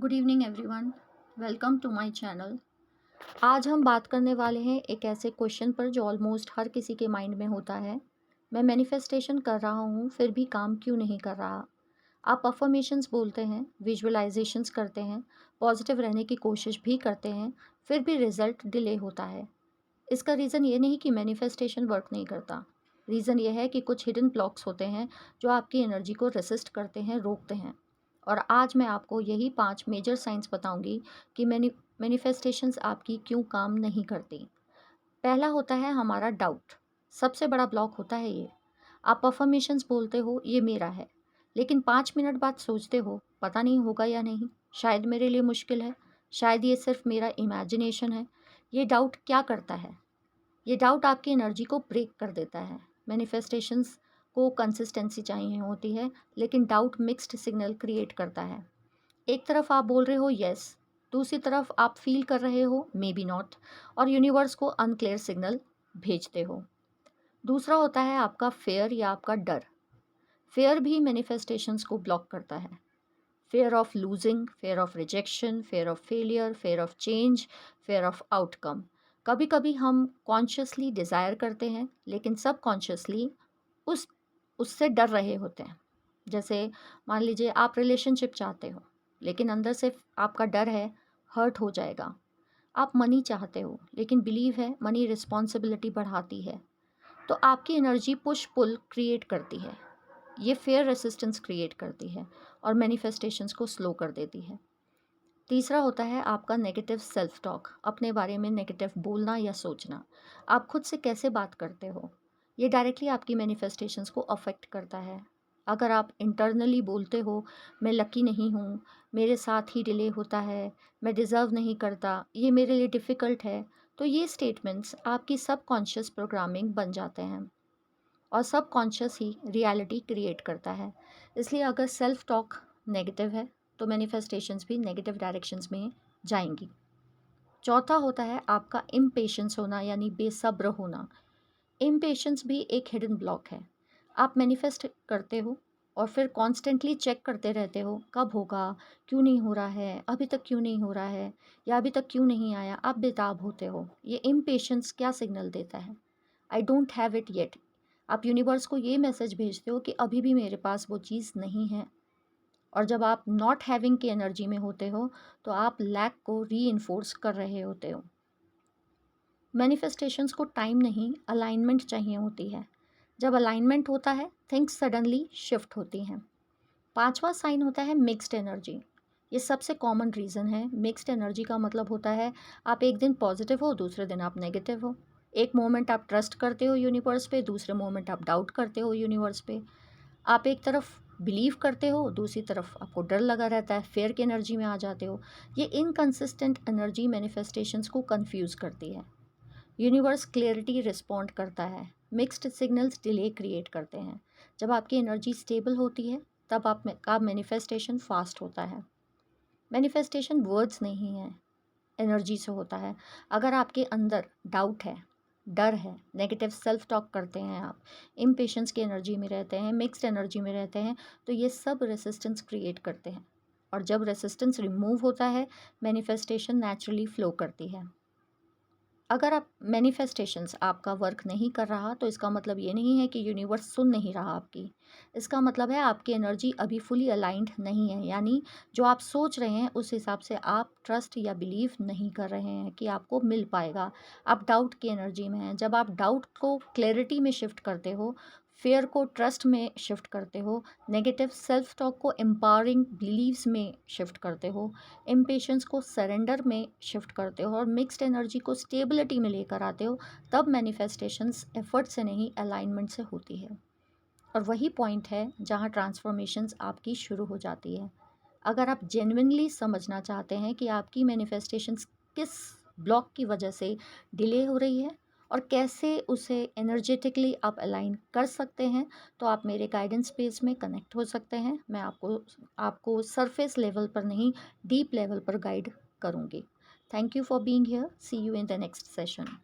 Good evening everyone, welcome to my channel. आज हम बात करने वाले हैं एक ऐसे क्वेश्चन पर जो ऑलमोस्ट हर किसी के माइंड में होता है। मैं मैनिफेस्टेशन कर रहा हूँ फिर भी काम क्यों नहीं कर रहा। आप अफर्मेशंस बोलते हैं, विजुअलाइजेशंस करते हैं, पॉजिटिव रहने की कोशिश भी करते हैं, फिर भी रिजल्ट डिले होता है। इसका रीज़न ये नहीं कि मैनिफेस्टेशन वर्क नहीं करता। रीज़न ये है कि कुछ हिडन ब्लॉक्स होते हैं जो आपकी एनर्जी को रेसिस्ट करते हैं, रोकते हैं। और आज मैं आपको यही 5 मेजर साइंस बताऊंगी कि मैनिफेस्टेशंस आपकी क्यों काम नहीं करती। पहला होता है हमारा डाउट। सबसे बड़ा ब्लॉक होता है ये। आप अफर्मेशंस बोलते हो ये मेरा है, लेकिन 5 मिनट बाद सोचते हो पता नहीं होगा या नहीं, शायद मेरे लिए मुश्किल है, शायद ये सिर्फ मेरा इमेजिनेशन है। ये डाउट क्या करता है? ये डाउट आपकी एनर्जी को ब्रेक कर देता है। मैनिफेस्टेशंस को कंसिस्टेंसी चाहिए होती है, लेकिन डाउट मिक्स्ड सिग्नल क्रिएट करता है। एक तरफ आप बोल रहे हो यस, दूसरी तरफ आप फील कर रहे हो मे बी नॉट, और यूनिवर्स को अनक्लियर सिग्नल भेजते हो। दूसरा होता है आपका फेयर या आपका डर। फेयर भी मैनिफेस्टेशंस को ब्लॉक करता है। Fair of losing, fair of rejection, fair of failure, fair of change, fair of outcome. कभी कभी हम कॉन्शियसली डिज़ायर करते हैं, लेकिन सब कॉन्शियसली उस उससे डर रहे होते हैं। जैसे मान लीजिए आप रिलेशनशिप चाहते हो, लेकिन अंदर से आपका डर है हर्ट हो जाएगा। आप मनी चाहते हो, लेकिन बिलीव है मनी रिस्पॉन्सिबिलिटी बढ़ाती है। तो आपकी एनर्जी पुश पुल क्रिएट करती है। ये फेयर रेसिस्टेंस क्रिएट करती है और मैनिफेस्टेशंस को स्लो कर देती है। तीसरा होता है आपका नेगेटिव सेल्फ टॉक। अपने बारे में नेगेटिव बोलना या सोचना। आप खुद से कैसे बात करते हो, ये डायरेक्टली आपकी मैनिफेस्टेशंस को अफेक्ट करता है। अगर आप इंटरनली बोलते हो मैं लकी नहीं हूँ, मेरे साथ ही डिले होता है, मैं डिज़र्व नहीं करता, ये मेरे लिए डिफ़िकल्ट है, तो ये स्टेटमेंट्स आपकी सबकॉन्शियस प्रोग्रामिंग बन जाते हैं और सबकॉन्शियस ही रियलिटी क्रिएट करता है। इसलिए अगर सेल्फ टॉक नेगेटिव है तो मैनिफेस्टेशंस भी नेगेटिव डायरेक्शंस में जाएंगी। चौथा होता है आपका इम्पेशेंस होना, यानी बेसब्र होना। इम्पेशेंस भी एक हिडन ब्लॉक है। आप मैनिफेस्ट करते हो और फिर कॉन्स्टेंटली चेक करते रहते हो कब होगा, क्यों नहीं हो रहा है, अभी तक क्यों नहीं हो रहा है, या अभी तक क्यों नहीं आया। आप बेताब होते हो। ये इम्पेशेंस क्या सिग्नल देता है? I don't have it yet. आप यूनिवर्स को ये मैसेज भेजते हो कि अभी भी मेरे पास वो चीज़ नहीं है। और जब आप नॉट हैविंग की एनर्जी में होते हो तो आप लैक को री कर रहे होते हो। मैनिफेस्टेशंस को टाइम नहीं, अलाइनमेंट चाहिए होती है। जब अलाइनमेंट होता है थिंग्स सडनली शिफ्ट होती हैं। पांचवा साइन होता है मिक्स्ड एनर्जी। ये सबसे कॉमन रीज़न है। मिक्स्ड एनर्जी का मतलब होता है आप एक दिन पॉजिटिव हो, दूसरे दिन आप नेगेटिव हो। एक मोमेंट आप ट्रस्ट करते हो यूनिवर्स पे, दूसरे मोमेंट आप डाउट करते हो यूनिवर्स पे। आप एक तरफ बिलीव करते हो, दूसरी तरफ आपको डर लगा रहता है, फेयर की एनर्जी में आ जाते हो। ये इनकंसिस्टेंट एनर्जी मैनिफेस्टेशंस को कंफ्यूज करती है। यूनिवर्स क्लियरिटी रिस्पॉन्ड करता है, मिक्स्ड सिग्नल्स डिले क्रिएट करते हैं। जब आपकी एनर्जी स्टेबल होती है तब आपका मैनिफेस्टेशन फास्ट होता है। मैनिफेस्टेशन वर्ड्स नहीं है, एनर्जी से होता है। अगर आपके अंदर डाउट है, डर है, नेगेटिव सेल्फ टॉक करते हैं, आप इम्पेशेंस की एनर्जी में रहते हैं, मिक्स्ड एनर्जी में रहते हैं, तो ये सब रेसिस्टेंस क्रिएट करते हैं। और जब रेसिस्टेंस रिमूव होता है मैनिफेस्टेशन नेचुरली फ्लो करती है। अगर आप मैनिफेस्टेशंस आपका वर्क नहीं कर रहा तो इसका मतलब ये नहीं है कि यूनिवर्स सुन नहीं रहा आपकी। इसका मतलब है आपकी एनर्जी अभी फुली अलाइंड नहीं है, यानी जो आप सोच रहे हैं उस हिसाब से आप ट्रस्ट या बिलीव नहीं कर रहे हैं कि आपको मिल पाएगा। आप डाउट की एनर्जी में हैं। जब आप डाउट को क्लैरिटी में शिफ्ट करते हो, फेयर को ट्रस्ट में शिफ्ट करते हो, नेगेटिव सेल्फ टॉक को एम्पावरिंग बिलीव्स में शिफ्ट करते हो, इम्पेशेंस को सरेंडर में शिफ्ट करते हो और मिक्स्ड एनर्जी को स्टेबिलिटी में लेकर आते हो, तब मैनिफेस्टेशंस एफर्ट से नहीं अलाइनमेंट से होती है। और वही पॉइंट है जहाँ ट्रांसफॉर्मेशंस आपकी शुरू हो जाती है। अगर आप जेन्युइनली समझना चाहते हैं कि आपकी मैनिफेस्टेशंस किस ब्लॉक की वजह से डिले हो रही है और कैसे उसे एनर्जेटिकली आप अलाइन कर सकते हैं, तो आप मेरे गाइडेंस पेज में कनेक्ट हो सकते हैं। मैं आपको सरफेस लेवल पर नहीं, डीप लेवल पर गाइड करूँगी। Thank you for being here. See you in the next session.